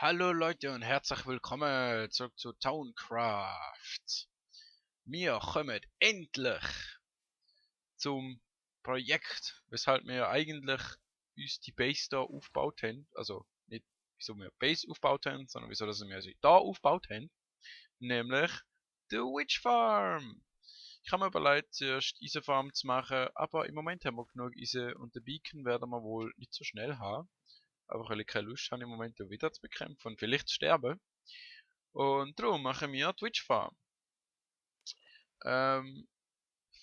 Hallo Leute und herzlich willkommen zurück zu Towncraft. Wir kommen endlich zum Projekt, weshalb wir eigentlich uns die Base da aufgebaut haben. Also nicht wieso wir Base aufgebaut haben, sondern wieso dass wir sie da aufgebaut haben. Nämlich die Witch Farm. Ich habe mir überlegt, zuerst diese Farm zu machen, aber im Moment haben wir genug Eisen und den Beacon werden wir wohl nicht so schnell haben. Einfach weil ich keine Lust habe im Moment wieder zu bekämpfen und vielleicht zu sterben. Und darum machen wir die Witch Farm. Ähm,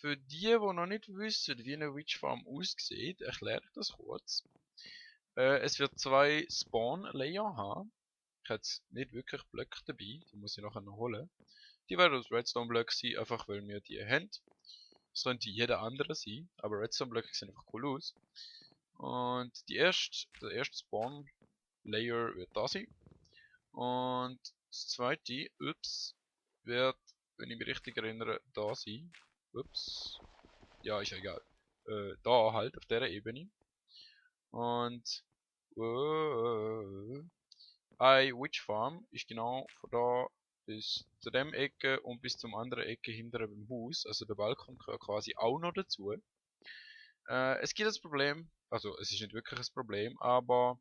für die noch nicht wissen, wie eine Witch Farm aussieht, erkläre ich das kurz. Es wird zwei Spawn-Layer haben. Ich habe jetzt nicht wirklich Blöcke dabei, die muss ich nachher noch holen. Die werden aus Redstone-Blöcken sein, einfach weil wir die haben. Das könnte jeder andere sein, aber Redstone-Blöcke sehen einfach cool aus. Und der erste Spawn-Layer wird da sein. Und das zweite, wird, wenn ich mich richtig erinnere, da sein. Ja, ist ja egal. Da halt, auf dieser Ebene. Und, Witch Farm ist genau von da bis zu dem Ecke und bis zum anderen Ecke hinter dem Haus. Also der Balkon gehört quasi auch noch dazu. Es gibt das Problem, also es ist nicht wirklich ein Problem, aber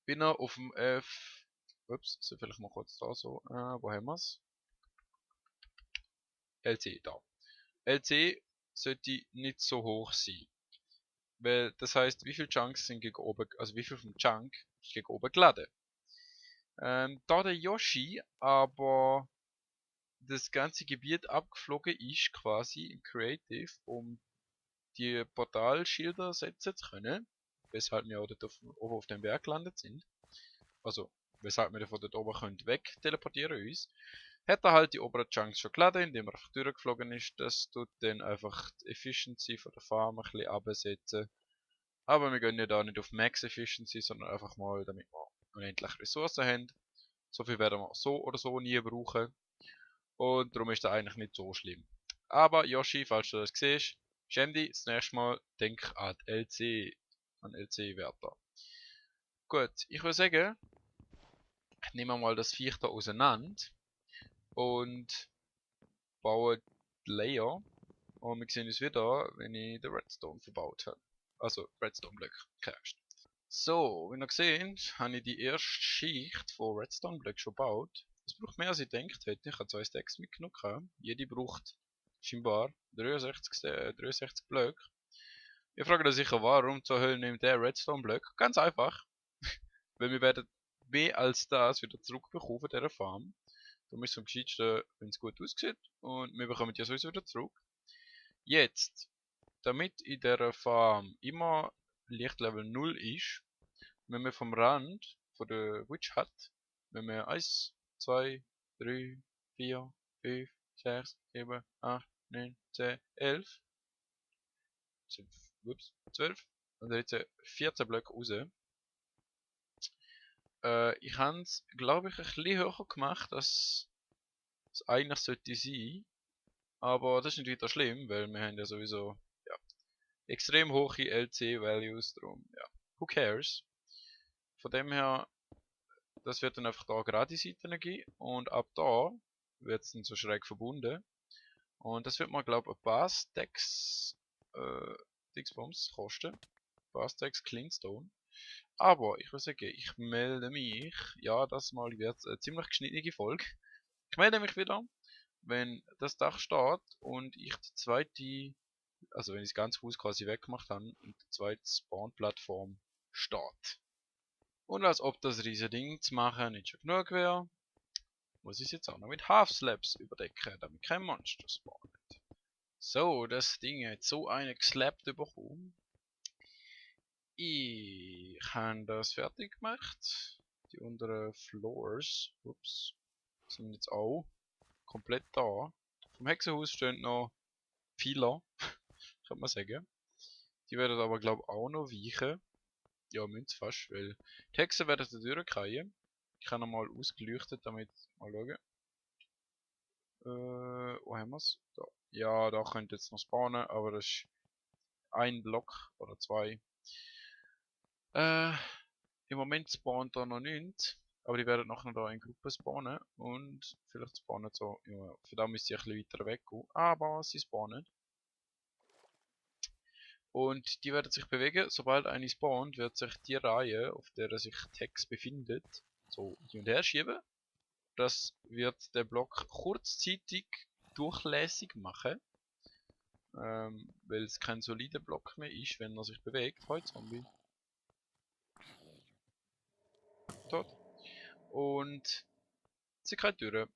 bin er auf dem so vielleicht mal kurz da so, wo haben wir's? LC, da. LC sollte nicht so hoch sein. Weil das heißt, wie viele Chunks sind gegen oben, also wie viel vom Chunk ist gegen oben geladen. Da der Yoshi aber das ganze Gebiet abgeflogen ist, quasi im Creative, um die Portalschilder setzen zu können, weshalb wir auch dort oben auf dem Berg gelandet sind, also weshalb wir von dort oben können weg teleportieren uns, hat er halt die oberen Chunks schon geladen, indem er einfach durchgeflogen ist. Das tut dann einfach die Efficiency von der Farm ein bisschen absetzen. Aber wir gehen ja da nicht auf Max Efficiency, sondern einfach mal, damit wir unendlich Ressourcen haben. So viel werden wir so oder so nie brauchen. Und darum ist das eigentlich nicht so schlimm. Aber Yoshi, falls du das siehst, schäm dich, das nächste Mal denk an die LC, an LC-Werte. Gut, ich würde sagen, nehmen wir mal das Viech da auseinander und bauen die Layer. Und wir sehen uns wieder, wenn ich den Redstone verbaut habe. Also Redstone-Blöcke gecached. So, wie ihr seht, habe ich die erste Schicht von Redstone-Blöcken schon gebaut. Es braucht mehr als ich gedacht hätte. Ich habe 2 Stacks mitgenommen. Jede braucht scheinbar 63 Blöcke. Ihr fragt euch sicher, warum zur Hölle nimmt der Redstone-Block? Ganz einfach. Weil wir werden mehr als das wieder zurückbekommen von dieser Farm. Darum ist es am gescheitsten, wenn es gut aussieht. Und wir bekommen die sowieso wieder zurück. Jetzt, damit in dieser Farm immer Lichtlevel 0 ist, wenn man vom Rand von der Witch hat, wenn man 1, 2, 3, 4, 5, 6, 7, 8, 9, 10, 11, 12 und jetzt 14 Blöcke raus. Ich habe es, glaube ich, ein bisschen höher gemacht, als es eigentlich sollte sein. Aber das ist nicht wieder schlimm, weil wir haben ja sowieso ja, extrem hohe LC-Values, drum, ja, who cares? Von dem her, das wird dann einfach da gerade Seiten geben und ab da wird es dann so schräg verbunden. Und das wird mal, glaube ich, ein paar Stacks Dingsbums kosten. Ein paar Stacks Cleanstone. Aber ich würde sagen, ich melde mich. Ja, das mal wird eine ziemlich geschnittene Folge. Ich melde mich wieder, wenn das Dach steht und ich die zweite, also wenn ich das ganze Haus quasi weggemacht habe und die zweite Spawn-Plattform steht. Und als ob das riesige Ding zu machen nicht schon genug wäre, muss ich es jetzt auch noch mit Half-Slabs überdecken, damit kein Monster spawnt. So, das Ding hat so eine geslappt bekommen. Ich habe das fertig gemacht. Die unteren Floors, sind jetzt auch komplett da. Vom Hexenhaus stehen noch Pfeiler, kann man sagen. Die werden aber, glaube ich, auch noch weichen. Ja, müssen fast, weil die Hexen werden da durchkriegen. Ich habe nochmal ausgeleuchtet, damit mal schauen. Wo haben wir's? Da. Ja, da könnte jetzt noch spawnen, aber das ist ein Block oder zwei. Im Moment spawnt da noch nichts, aber die werden nachher da in Gruppen spawnen und vielleicht spawnen so, ja, für da müsste ich ein bisschen weiter weggehen, aber sie spawnen. Und die werden sich bewegen, sobald eine spawnt, wird sich die Reihe, auf der sich Text befindet, so hin und her schieben. Das wird der Block kurzzeitig durchlässig machen, weil es kein solider Block mehr ist, wenn er sich bewegt. Heute Zombie. Tot. Und sie geht durch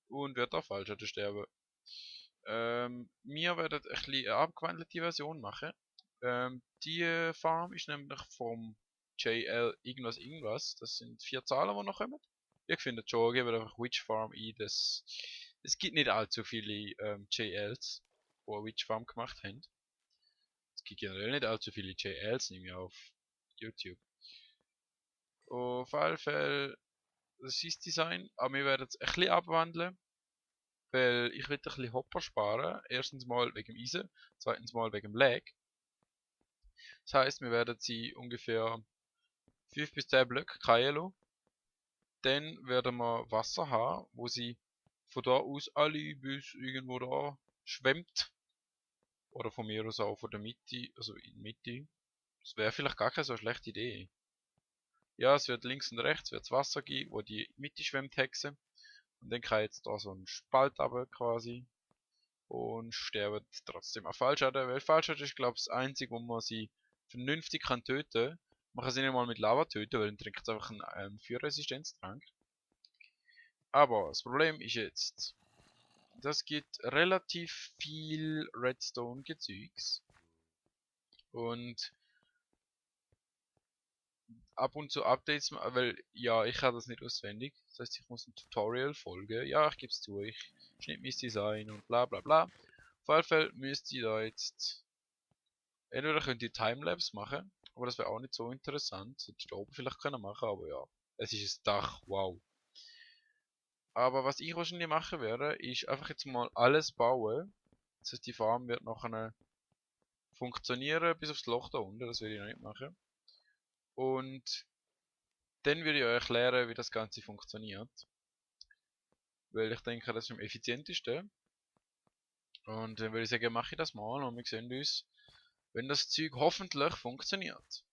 und wird auch falsch sterben. Wir werden ein bisschen eine abgewandelte Version machen. Die Farm ist nämlich vom JL irgendwas irgendwas. Das sind 4 Zahlen, die noch kommen. Ich finde schon, geben einfach Witch Farm ein. Es gibt nicht allzu viele JLs, die eine Witch Farm gemacht haben. Es gibt generell nicht allzu viele JLs, nehme ich auf YouTube. Auf alle Fälle das ist Design, aber wir werden es ein bisschen abwandeln. Weil ich will ein bisschen Hopper sparen. Erstens mal wegen dem Eisen, zweitens mal wegen dem Lag. Das heisst, wir werden sie ungefähr 5 bis 10 Blöcke kreien lassen. Dann werden wir Wasser haben, wo sie von da aus alle bis irgendwo da schwemmt. Oder von mir aus auch von der Mitte, also in der Mitte. Das wäre vielleicht gar keine so schlechte Idee. Ja, es wird links und rechts wird's Wasser geben, wo die Mitte schwemmt Hexe. Und dann kann jetzt da so ein Spalt runter quasi. Und sterben trotzdem an Fallschaden, weil Fallschaden ist glaube ich das einzige, wo man sie vernünftig kann töten. Man kann sie nicht mal mit Lava töten, weil dann trinkt sie einfach einen Feuerresistenztrank. Aber das Problem ist jetzt, das gibt relativ viel Redstone-Gezeugs. Und ab und zu Updates, weil ja, ich habe das nicht auswendig. Das heißt, ich muss ein Tutorial folgen. Ja, ich gebe es zu, ich schnitt mein Design und bla bla bla. Auf jeden Fall müsst ihr da jetzt. Entweder könnt ihr Timelapse machen, aber das wäre auch nicht so interessant. Das hätte ich da oben vielleicht können machen, aber ja. Es ist ein Dach, wow. Aber was ich wahrscheinlich machen werde, ist einfach jetzt mal alles bauen. Das heißt, die Farm wird nachher funktionieren bis aufs Loch da unten, das will ich noch nicht machen. Und dann würde ich euch erklären, wie das Ganze funktioniert. Weil ich denke, das ist am effizientesten. Und dann würde ich sagen, mache ich das mal und wir sehen uns, wenn das Zeug hoffentlich funktioniert.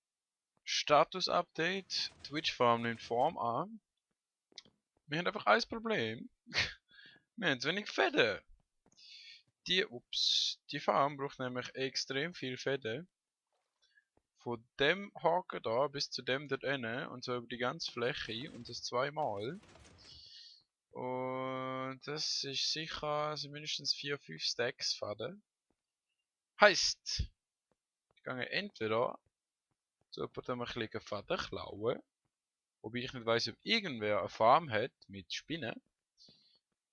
Status Update, Twitch Farm nimmt Form an. Wir haben einfach ein Problem. Wir haben zu wenig Fäden. Die Farm braucht nämlich extrem viel Fäden. Von dem Haken da bis zu dem dort hinten und so über die ganze Fläche und das zweimal. Und das ist sicher also mindestens 4-5 Stacks Fäden. Heißt, ich gehe entweder zu jemandem ein bisschen Fäden klauen, wobei ich nicht weiss, ob irgendwer eine Farm hat mit Spinnen.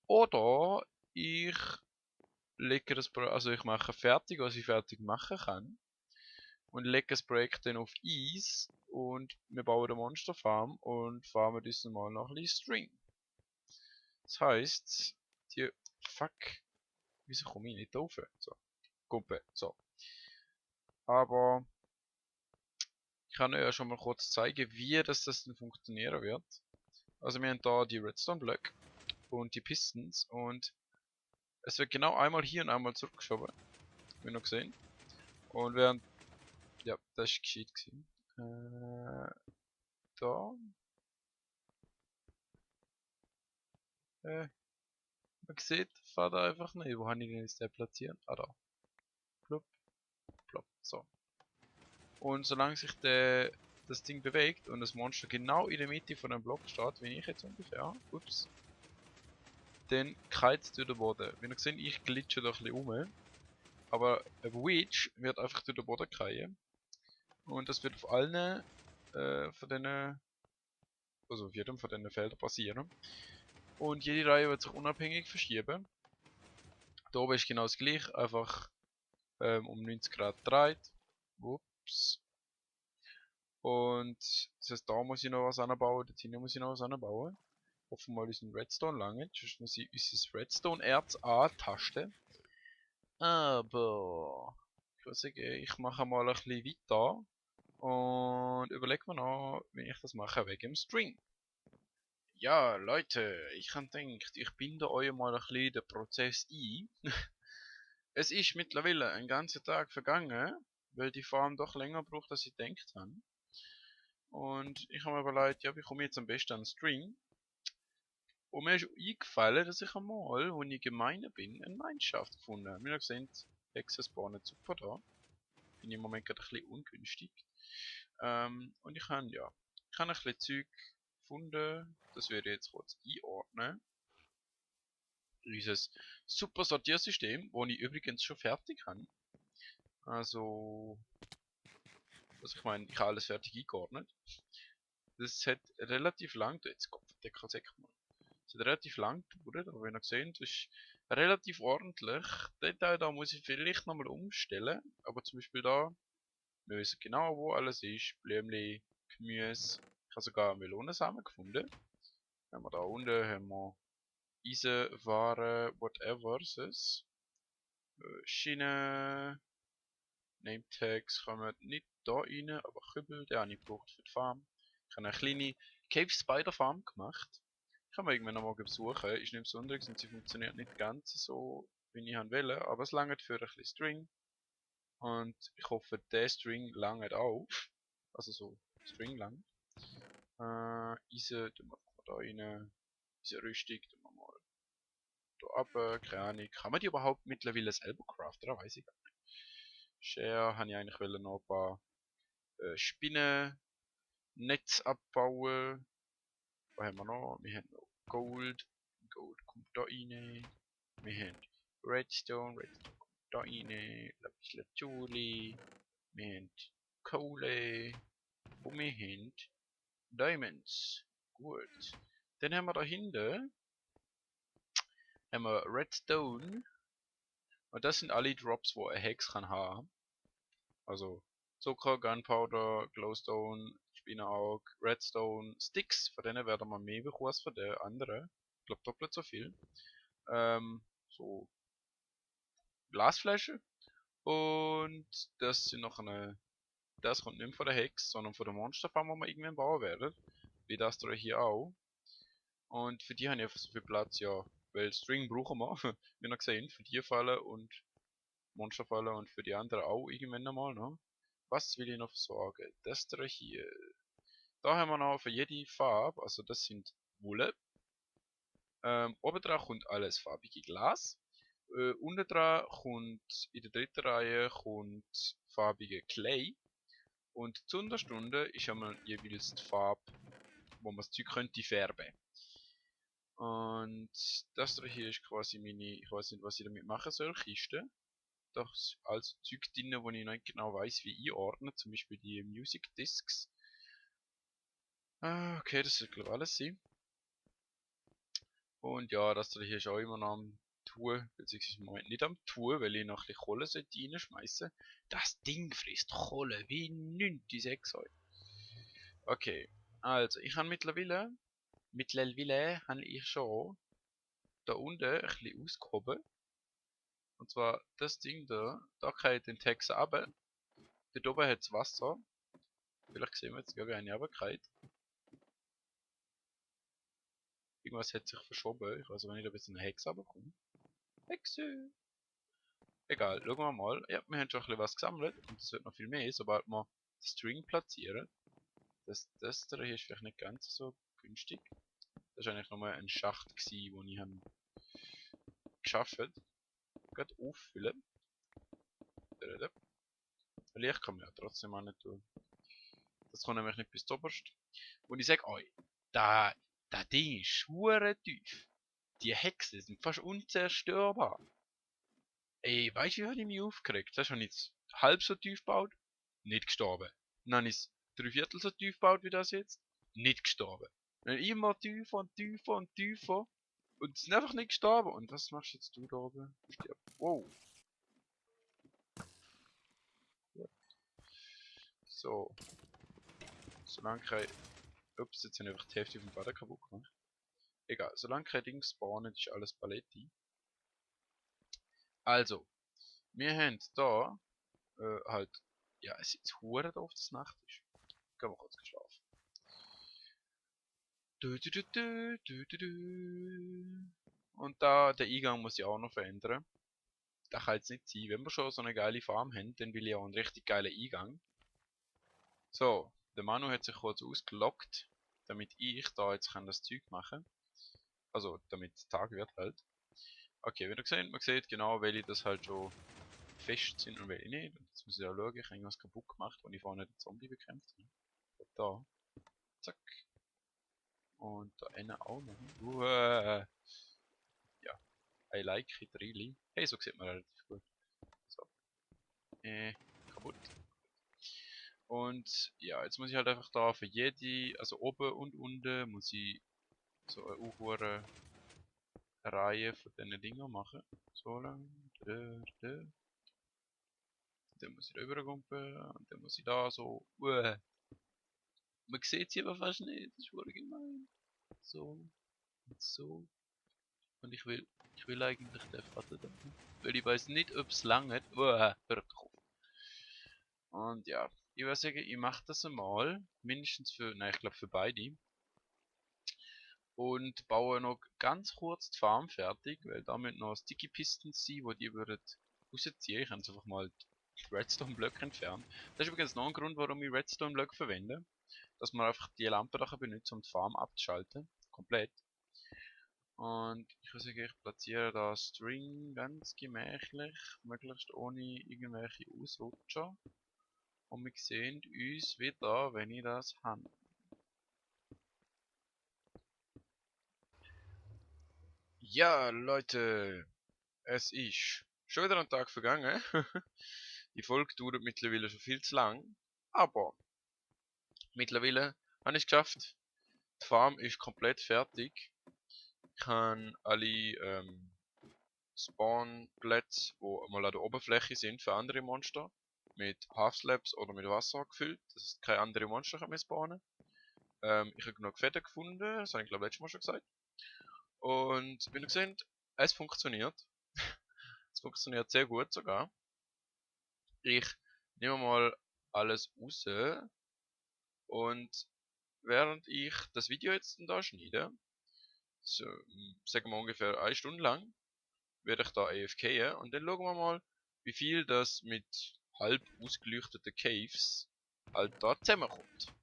Oder ich lege das also ich mache fertig, was ich fertig machen kann. Und lege das Projekt dann auf Eis. Und wir bauen eine Monsterfarm und farmen uns mal noch ein bisschen String. Das heisst, die. Fuck. Wieso komme ich nicht rauf? So. Kumpel. So. Aber ich kann euch ja schon mal kurz zeigen, wie das denn funktionieren wird. Also wir haben da die Redstone Blöcke und die Pistons und es wird genau einmal hier und einmal zurückgeschoben. Wie noch gesehen. Und während. Ja, das war gescheit gewesen. Da. Man sieht, fahrt einfach nicht. Wo habe ich denn jetzt den platziert? Ah, da. Plopp, plopp. So. Und solange sich das Ding bewegt und das Monster genau in der Mitte von dem Block steht, wie ich jetzt ungefähr, ups, dann keizt es durch den Boden. Wie ihr seht, ich glitsche da ein bisschen rum. Aber ein Witch wird einfach durch den Boden fallen. Und das wird auf allen von denen, also auf jedem von diesen Feldern passieren. Und jede Reihe wird sich unabhängig verschieben. Da oben ist genau das gleiche, einfach um 90 Grad dreht. Ups. Und das heißt, da muss ich noch was anbauen, dort hinten muss ich noch was anbauen. Hoffen wir mal, unseren Redstone lange, sonst muss ich unser Redstone-Erz antasten. Aber ich würde sagen, ich mache mal ein bisschen weiter Und überleg mir noch, wie ich das mache wegen dem String. Ja, Leute, ich habe gedacht, ich binde euch mal ein bisschen den Prozess ein. Es ist mittlerweile ein ganzer Tag vergangen, weil die Farm doch länger braucht, als ich gedacht habe. Und ich habe mir überlegt, ja, wie komme ich jetzt am besten an den String? Und mir ist eingefallen, dass ich einmal, als ich gemein bin, eine Mineshaft gefunden habe. Wir haben gesehen, Hexen spawnen super da. Bin im Moment gerade ein bisschen ungünstig. Und ich habe, ja, ein bisschen Zeug gefunden. Das werde ich jetzt kurz einordnen. Dieses super Sortiersystem, wo ich übrigens schon fertig habe. Also, ich meine, ich habe alles fertig eingeordnet. Das hat relativ lang, jetzt Kopfdecker sagt man. Es hat relativ lang gedauert, aber wie ihr gesehen, das ist relativ ordentlich. Den Teil da muss ich vielleicht nochmal umstellen, aber zum Beispiel da, wir wissen genau wo alles ist, Blümchen, Gemüse, ich habe sogar Melonensamen gefunden. Haben wir da unten, haben wir Eisenware, whatever es ist. Schiene, Name-Tags kommen nicht da rein, aber Kübel, den habe ich gebraucht für die Farm. Ich habe eine kleine Cave Spider Farm gemacht. Ich kann mal irgendwann nochmal besuchen, ist nicht besonders und sie funktioniert nicht ganz so, wie ich wollte, aber es langt für ein bisschen String. Und ich hoffe, der String langt auch. Also so String lang. Eisen tun wir da rein. Eisenrüstung tun wir mal da runter, keine Ahnung. Kann man die überhaupt mittlerweile selber craften? Das weiß ich gar nicht. Share habe ich eigentlich noch ein paar Spinnennetz abbauen. Was haben wir noch? Wir haben noch Gold. Gold kommt da rein. Wir haben Redstone. Redstone kommt da rein. Lapis Lazuli. Wir haben Kohle. Und wir haben Diamonds. Gut. Dann haben wir da hinten haben wir Redstone. Und das sind alle Drops, wo eine Hex kann haben. Also Zucker, Gunpowder, Glowstone, Spinnerauge, Redstone, Sticks. Von denen werden wir mehr bekommen als von den anderen. Ich glaube doppelt so viel. So Glasflasche. Und das sind noch eine. Das kommt nicht von der Hex, sondern von der Monsterfarm, wo wir irgendwann bauen werden. Wie das da hier auch. Und für die haben ich einfach so viel Platz, ja. Weil String brauchen wir, wie ihr gesehen, für die Falle und Monsterfalle und für die anderen auch irgendwann einmal, ne? Was will ich noch sagen? Das da hier. Da haben wir noch für jede Farbe, also das sind Wolle. Oben drauf kommt alles farbige Glas. Unten dran kommt, in der dritten Reihe kommt farbige Clay. Und zu Unterstunde ist einmal jeweils die Farbe, wo man das Zeug könnte färben. Und das da hier ist quasi meine, ich weiß nicht, was ich damit machen soll, Kiste. Da ist also Zeug drin, wo ich nicht genau weiß, wie einordnen, zum Beispiel die Music Discs. Okay, das soll glaube ich alles sein. Und ja, das da hier ist auch immer noch am Tun, beziehungsweise im Moment nicht am Tun, weil ich noch ein bisschen Kohle reinschmeißen sollte. Das Ding frisst Kohle wie nichts, die 6 heute. Okay, also ich habe mittlerweile habe ich schon da unten ein bisschen ausgehoben. Und zwar das Ding da geht den Text runter. Dort oben hat es Wasser. Vielleicht sehen wir jetzt gar eine Runtergeht. Irgendwas hat sich verschoben. Ich weiß aber nicht, ob jetzt eine Hexe runterkommt. Hexe! Egal, schauen wir mal. Ja, wir haben schon ein bisschen was gesammelt. Und es wird noch viel mehr, sobald wir den String platzieren. Das da hier ist vielleicht nicht ganz so günstig. Das war eigentlich nochmal ein Schacht, den ich geschafft habe. Gerade auffüllen. Licht kann man ja trotzdem auch nicht tun. Das kann nämlich nicht bis oberst. Und ich sag euch, das Ding ist hure tief. Die Hexen sind fast unzerstörbar. Ey, weißt du, wie habe ich mich aufgeregt? Das habe ich jetzt halb so tief gebaut, nicht gestorben. Dann habe ich es 3/4 so tief gebaut wie das jetzt, nicht gestorben. Dann immer tiefer und tiefer und tiefer. Und es ist einfach nicht gestorben. Und was machst jetzt du da oben? Stirb. Wow. So. Solange kein. Ups, jetzt habe ich einfach die Hälfte vom Baden kaputt gemacht. Egal, solange kein Ding spawnen, ist alles Paletti. Also, wir haben da halt Ja, es ist jetzt hure doof, dass es Nacht ist. Gehen wir kurz geschlafen. Und da, der Eingang muss ich auch noch verändern. Das kann jetzt nicht sein. Wenn wir schon so eine geile Farm haben, dann will ich auch einen richtig geilen Eingang. So, der Manu hat sich kurz ausgeloggt, damit ich da jetzt kann das Zeug machen. Also, damit es Tag wird halt. Okay, wie ihr seht, man sieht genau, welche das halt schon fest sind und welche nicht. Und jetzt muss ich auch schauen, ich habe irgendwas kaputt gemacht, und ich vorne den Zombie bekämpft habe. Da. Zack. Und da eine auch noch. Ja, I like it really. Hey, so sieht man relativ gut. So. Kaputt. Und ja, jetzt muss ich halt einfach da für jede, also oben und unten, muss ich so eine hohe Reihe von diesen Dingen machen. So lang. Dann muss ich rüberkumpen und dann muss ich da so. Man sieht sie aber fast nicht, das ist voll gemein. So und so. Und ich will eigentlich den Vater da. Weil ich weiß nicht, ob es lange. Hör doch auf. Und ja, ich würde sagen, ich mache das einmal. Mindestens für, nein, ich glaube für beide. Und baue noch ganz kurz die Farm fertig, weil damit noch Sticky Pistons sind, wo die würden rausziehen. Ich kann jetzt einfach mal die Redstone Blöcke entfernen. Das ist übrigens noch ein Grund, warum ich Redstone Blöcke verwende. Dass man einfach die Lampe da benutzt, um die Farm abzuschalten. Komplett. Und ich würde sagen, ich platziere da String ganz gemächlich, möglichst ohne irgendwelche Ausrutscher. Und wir sehen uns wieder, wenn ich das habe. Ja, Leute, es ist schon wieder ein Tag vergangen. Die Folge dauert mittlerweile schon viel zu lang. Aber mittlerweile habe ich es geschafft. Die Farm ist komplett fertig. Ich habe alle Spawnplätze, die mal an der Oberfläche sind für andere Monster, mit Half-Slabs oder mit Wasser gefüllt, dass keine anderen Monster mehr spawnen. Ich habe genug Fette gefunden, das habe ich glaube letztes Mal schon gesagt. Und wie ihr seht, es funktioniert. Es funktioniert sehr gut sogar. Ich nehme mal alles raus und während ich das Video jetzt da schneide, so, sagen wir ungefähr 1 Stunde lang, werde ich da AFKen und dann schauen wir mal, wie viel das mit halb ausgeleuchteten Caves halt da zusammenkommt.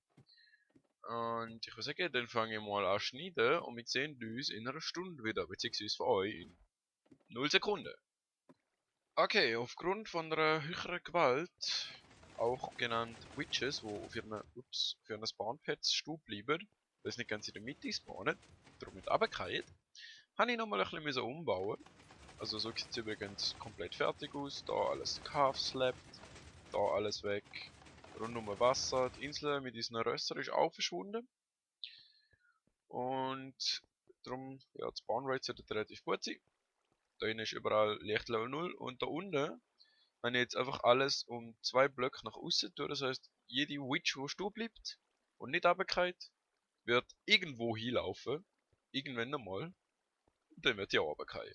Und ich würde sagen, dann fange ich mal an zu schneiden und wir sehen uns in einer Stunde wieder, beziehungsweise für euch in 0 Sekunden. Okay, aufgrund von einer höheren Gewalt, auch genannt Witches, wo auf ihren Spawnpads stehen bleiben, weil es nicht ganz in der Mitte spawnen, darum nicht runterfallen, habe ich nochmal ein bisschen umbauen. Also so sieht es übrigens komplett fertig aus. Da alles gehalf-slappt, da alles weg. Rund um Wasser. Die Insel mit diesen Rössern ist auch verschwunden. Und darum, ja, die Spawnrate sollte relativ gut sein. Da hinten ist überall Lichtlevel 0. Und da unten habe ich jetzt einfach alles um 2 Blöcke nach außen tun. Das heißt, jede Witch, die stehen bleibt und nicht runterfällt, wird irgendwo hinlaufen. Irgendwann einmal. Und dann wird die auch runterfallen.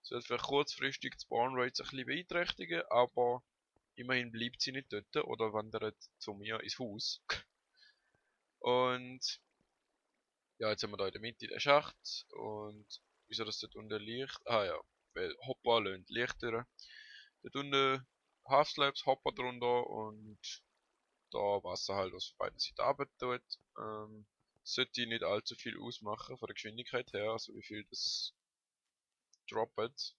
Das wird vielleicht kurzfristig die Spawnrates ein bisschen beeinträchtigen, aber immerhin bleibt sie nicht dort oder wandert zu mir ins Haus. Und ja, jetzt haben wir da in der Mitte den Schacht und wieso das dort unten Licht? Ah ja, weil Hopper löhnt Licht durch. Dort unten Half-Slabs, Hopper drunter und da Wasser halt aus beiden Seiten runter tut. Sollte nicht allzu viel ausmachen von der Geschwindigkeit her, also wie viel das droppt.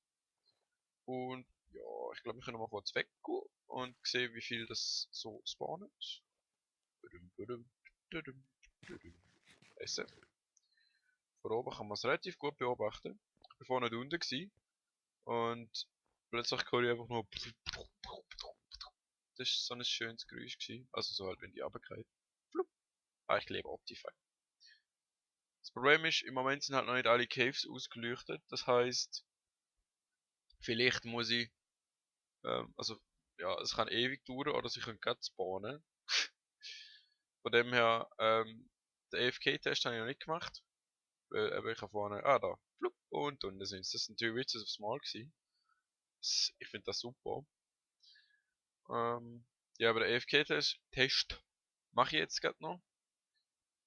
Und ja, ich glaube, wir können mal kurz weggehen und sehen, wie viel das so spawnet. Essen. Von oben kann man es relativ gut beobachten. Ich war vorne unten gewesen und plötzlich höre ich einfach nur. Das war so ein schönes Geräusch gewesen. Also so halt, wenn die runterfällt. Ah, ich liebe Optify. Das Problem ist, im Moment sind halt noch nicht alle Caves ausgeleuchtet. Das heißt, vielleicht muss ich, also ja, es kann ewig dauern oder sie können gerade spawnen. Von dem her, den AFK-Test habe ich noch nicht gemacht. Weil eben ich habe vorne, da, flupp, und unten sind es. Das sind 3 Witches aufs Mal gewesen. Ich finde das super. Ja, aber der AFK-Test mache ich jetzt gerade noch.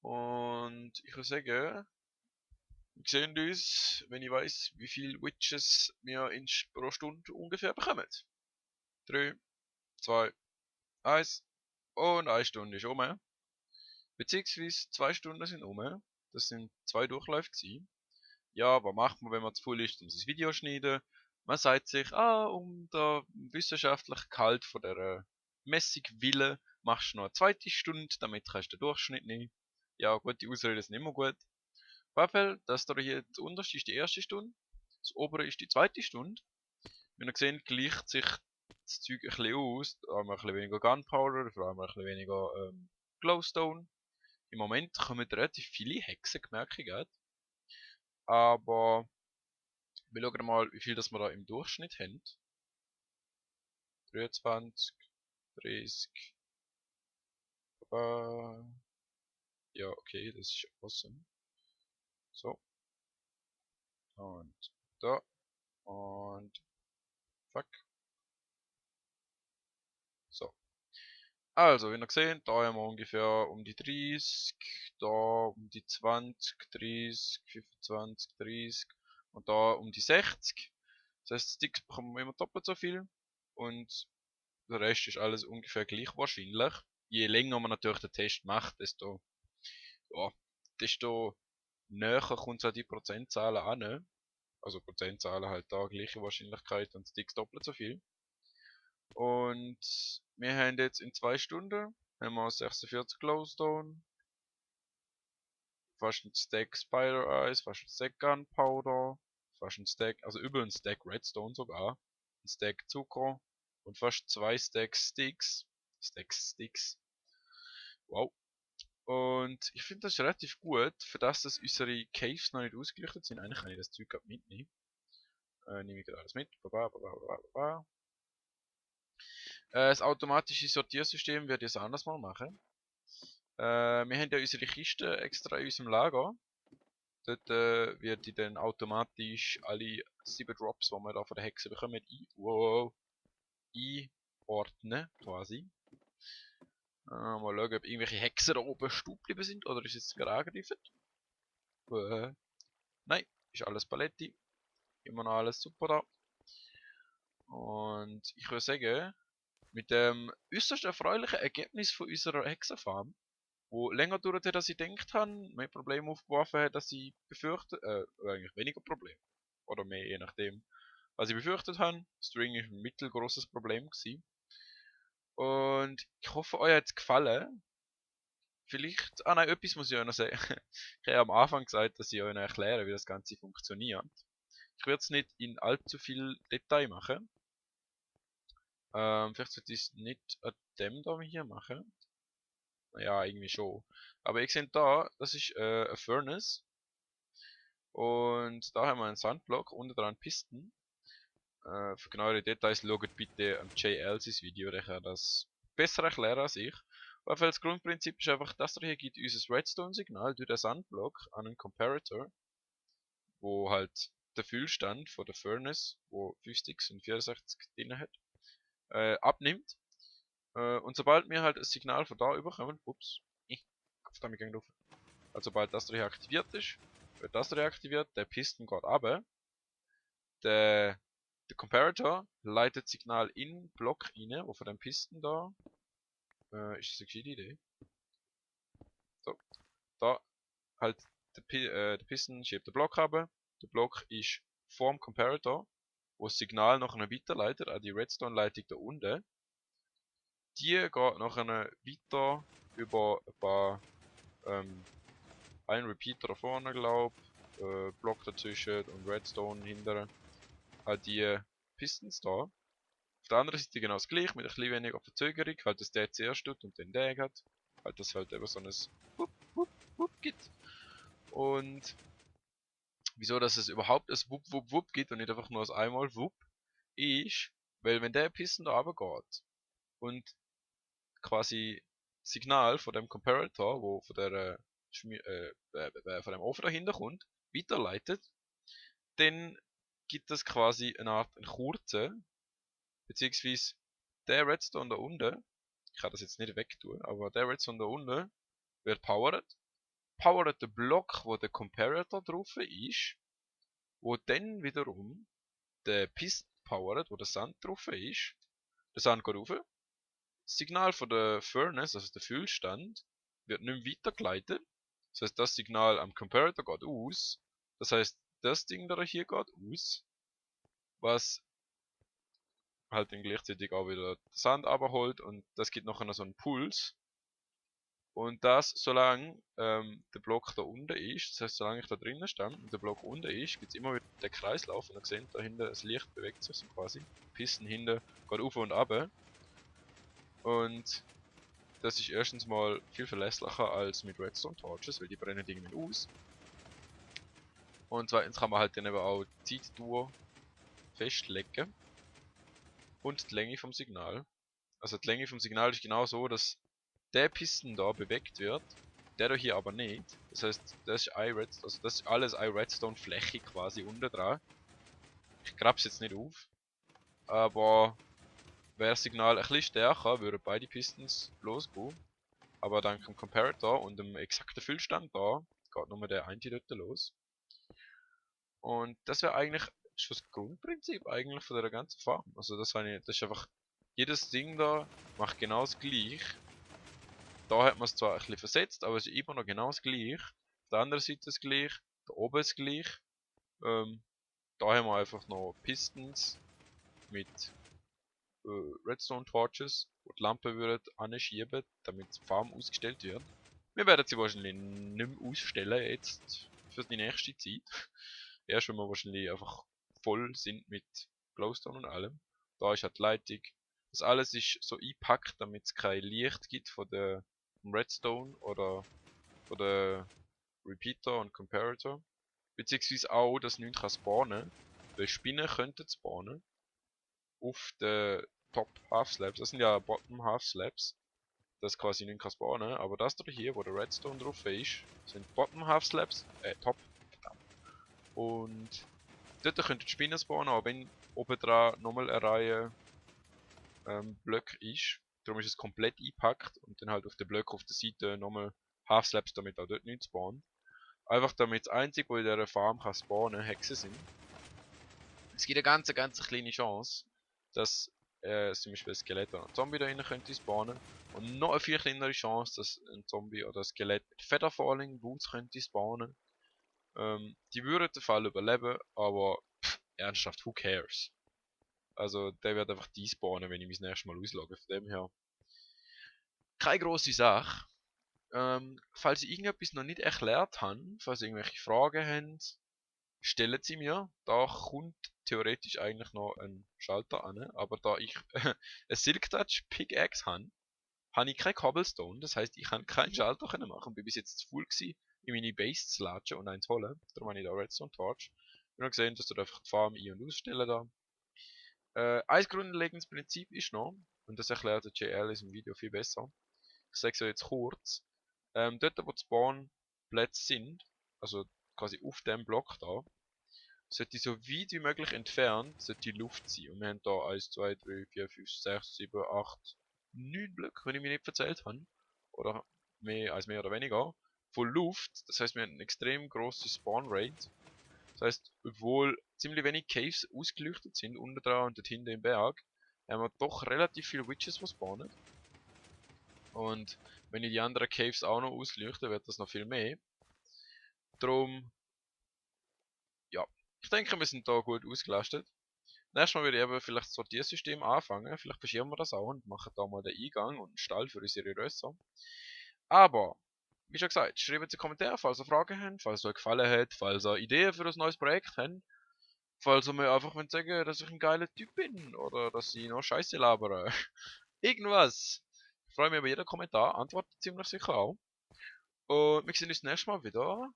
Und ich würde sagen, wir sehen uns, wenn ich weiß, wie viele Witches wir pro Stunde ungefähr bekommen. 3, 2, 1 und 1 Stunde ist um. Beziehungsweise 2 Stunden sind um. Das sind 2 Durchläufe gewesen. Ja, was macht man, wenn man zu voll ist, um sein Video zu schneiden? Man sagt sich, um den wissenschaftlichen Gehalt von der Messung willen, machst du noch eine zweite Stunde, damit kannst du den Durchschnitt nehmen. Ja, gut, die Ausreden sind immer gut. Auf jeden Fall, das da hier, das unterste ist die erste Stunde, das obere ist die zweite Stunde. Wie ihr seht, gleicht sich das Zeug ein bisschen aus. Da haben wir ein bisschen weniger Gunpowder, vor allem ein bisschen weniger Glowstone. Im Moment kommen relativ viele Hexengemerke, aber wir schauen mal, wie viel das wir da im Durchschnitt haben. 23, 30. Ja, okay, das ist awesome. So. Und da. Und fuck. So. Also, wie ihr seht, da haben wir ungefähr um die 30, da um die 20, 30, 25, 30 und da um die 60. Das heißt, Sticks bekommen wir immer doppelt so viel und der Rest ist alles ungefähr gleich wahrscheinlich. Je länger man natürlich den Test macht, ja, desto näher kommt es an die Prozentzahlen an. Also Prozentzahlen halt da, gleiche Wahrscheinlichkeit und Sticks doppelt so viel. Und wir haben jetzt in 2 Stunden haben wir 46 Glowstone, fast ein Stack Spider Eyes, fast ein Stack Gunpowder, fast ein Stack, also über ein Stack Redstone sogar, ein Stack Zucker und fast 2 Stacks Sticks. Sticks. Wow. Und ich finde das ist relativ gut, für das unsere Caves noch nicht ausgeleuchtet sind. Eigentlich kann ich das Zeug mitnehmen. Nehme ich gerade alles mit. Das automatische Sortiersystem werde ich jetzt anders mal machen. Wir haben ja unsere Kiste extra in unserem Lager. Dort wird die dann automatisch alle 7 Drops, die wir da von der Hexe bekommen, einordnen quasi. Mal schauen, ob irgendwelche Hexen da oben stumm geblieben sind oder ist jetzt gerade angegriffen. Nein, ist alles Paletti. Immer noch alles super da. Und ich würde sagen, mit dem äußerst erfreulichen Ergebnis von unserer Hexenfarm, wo länger dauert hat, als ich gedacht habe, mehr Probleme aufgeworfen hat, als ich befürchtet, eigentlich weniger Probleme. Oder mehr, je nachdem, was ich befürchtet habe. String ist ein mittelgroßes Problem gewesen. Und ich hoffe, euch hat es gefallen. Vielleicht, nein, etwas muss ich euch noch sagen. Ich habe am Anfang gesagt, dass ich euch noch erkläre, wie das Ganze funktioniert. Ich werde es nicht in allzu viel Detail machen. Vielleicht sollte ich es nicht an dem da hier machen. Naja, irgendwie schon. Aber ihr seht da, das ist ein Furnace. Und da haben wir einen Sandblock, unten dran Pisten. Für genauere Details schaut bitte am JL's Video, der kann das besser erklären als ich. Aber das Grundprinzip ist einfach, das hier gibt unser Redstone-Signal durch den Sandblock an einen Comparator, wo halt der Füllstand von der Furnace, wo 50 und 64 drin hat, abnimmt. Und sobald wir halt ein Signal von da überkommen, ups, Kopfdami ging drauf. Also sobald das hier aktiviert ist, wird das reaktiviert, der Piston geht runter. Der Comparator leitet Signal in den Block rein, wo von dem Piston da, ist das eine gescheite Idee? So, da halt der Piston schiebt den Block runter. Der Block ist vorm Comparator, wo das Signal nachher weiterleitet an die Redstone-Leitung da unten. Die geht nachher weiter über ein paar ein Repeater da vorne, glaube Block dazwischen und Redstone hinterher. Halt die Pistons da. Auf der anderen Seite genau das gleiche, mit ein bisschen weniger Verzögerung, halt dass der zuerst tut und dann der hat. Halt das halt eben so ein Wupp, Wupp, Wupp gibt. Und wieso, dass es überhaupt ein Wupp, Wupp, Wupp gibt und nicht einfach nur das einmal Wupp, ist, weil wenn der Piston da runtergeht und quasi Signal von dem Comparator, wo von der von dem Ofen dahinter kommt, weiterleitet, dann gibt es quasi eine Art einen kurzen, beziehungsweise der Redstone da unten, Ich kann das jetzt nicht wegtun, aber der Redstone da unten wird powered. Powert den Block, wo der Comparator drauf ist, wo dann wiederum der Piston powert, wo der Sand drauf ist. Der Sand geht rauf. Das Signal von der Furnace, also der Füllstand, wird nicht mehr weitergeleitet. Das heißt, das Signal am Comparator geht aus. Das heißt, das Ding da hier geht aus, was halt dann gleichzeitig auch wieder Sand abholt und das gibt nachher noch so einen Puls. Und das, solange der Block da unten ist, das heißt, solange ich da drinnen stehe und der Block unten ist, gibt es immer wieder den Kreislauf. Und ihr seht, da hinten, das Licht bewegt sich so quasi. Die Pisten hinten geht auf und ab. Und das ist erstens mal viel verlässlicher als mit Redstone Torches, weil die brennen irgendwie aus. Und zweitens kann man halt dann eben auch die Zeitdauer festlegen. Und die Länge vom Signal. Also die Länge vom Signal ist genau so, dass der Piston da bewegt wird, der da hier aber nicht. Das heißt, das ist das ist alles iRedstone Fläche quasi unten dran. Ich grab's jetzt nicht auf. Aber wäre das Signal ein bisschen stärker, würden beide Pistons losgehen. Aber dank dem Comparator und dem exakten Füllstand da, geht nur der eine dort los. Und das wäre eigentlich schon das Grundprinzip eigentlich von der ganzen Farm. Also das ist einfach, jedes Ding da macht genau das gleiche. Da hat man es zwar ein bisschen versetzt, aber es ist immer noch genau das gleiche. Auf der anderen Seite das gleiche, da oben ist gleich. Da haben wir einfach noch Pistons mit Redstone Torches, wo die Lampe würden anschieben, damit die Farm ausgestellt wird. Wir werden sie wahrscheinlich nicht mehr ausstellen jetzt für die nächste Zeit. Erst wenn wir wahrscheinlich einfach voll sind mit Glowstone und allem. Da ist halt die Leitung. Das alles ist so eingepackt, damit es kein Licht gibt von der Redstone oder von der Repeater und Comparator. Beziehungsweise auch, dass nichts kann spawnen. Weil Spinnen könnten spawnen. Auf den Top Half Slabs. Das sind ja Bottom Half Slabs. Das quasi nicht kann spawnen. Aber das da hier, wo der Redstone drauf ist, sind Bottom Half Slabs. Top. Verdammt. Und dort könnten die Spinnen spawnen, auch wenn oben dran nochmal eine Reihe Blöcke ist. Darum ist es komplett eingepackt und dann halt auf den Blöcken auf der Seite nochmal Half Slabs, damit auch dort nicht spawnen. Einfach damit das einzige, wo in dieser Farm kann spawnen, Hexen sind. Es gibt eine ganz kleine Chance, dass zum Beispiel ein Skelett oder ein Zombie da rein könnte spawnen. Und noch eine viel kleinere Chance, dass ein Zombie oder ein Skelett mit Feather Falling Boots könnte spawnen. Die würden den Fall überleben, aber ernsthaft, who cares? Also der wird einfach despawnen, wenn ich mich das nächste Mal auslogge. Von dem her keine grosse Sache. Falls ich irgendetwas noch nicht erklärt habe, falls ihr irgendwelche Fragen habt, stellen sie mir. Da kommt theoretisch eigentlich noch ein Schalter an, aber da ich eine Silk Touch Pickaxe habe ich kein Cobblestone. Das heißt, ich kann keinen Schalter machen. Bin bis jetzt zu faul gewesen, in meine Base zu latschen und eins holen. Darum habe ich da Redstone Torch. Ich habe gesehen, dass du einfach die Farm ein- und ausstellen da. Ein grundlegendes Prinzip ist noch, und das erklärt der JL in diesem Video viel besser. Ich sage es jetzt kurz. Dort, wo die Spawnplätze sind, also quasi auf dem Block da, sollte so weit wie möglich entfernt sollte die Luft sein. Und wir haben da 1, 2, 3, 4, 5, 6, 7, 8, 9 Blöcke, wenn ich mich nicht verzählt habe. Oder mehr als mehr oder weniger. Von Luft. Das heißt, wir haben eine extrem grosse Spawn Rate. Das heißt, obwohl ziemlich wenig Caves ausgeleuchtet sind, unten dran und dort hinten im Berg, haben wir doch relativ viele Witches, die spawnen. Und wenn ich die anderen Caves auch noch ausleuchte, wird das noch viel mehr. Drum, ja, ich denke, wir sind da gut ausgelastet. Nächstes Mal würde ich eben vielleicht das Sortiersystem anfangen. Vielleicht verschieben wir das auch und machen da mal den Eingang und einen Stall für unsere Rösser. Aber, wie schon gesagt, schreibt in die Kommentare, falls ihr Fragen habt, falls es euch gefallen hat, falls ihr Ideen für ein neues Projekt habt. Falls ihr mir einfach sagen, dass ich ein geiler Typ bin oder dass ich noch Scheiße labere. Irgendwas. Ich freue mich über jeden Kommentar, antworte ziemlich sicher auch. Und wir sehen uns nächstes Mal wieder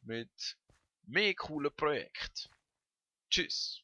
mit mehr coolen Projekten. Tschüss.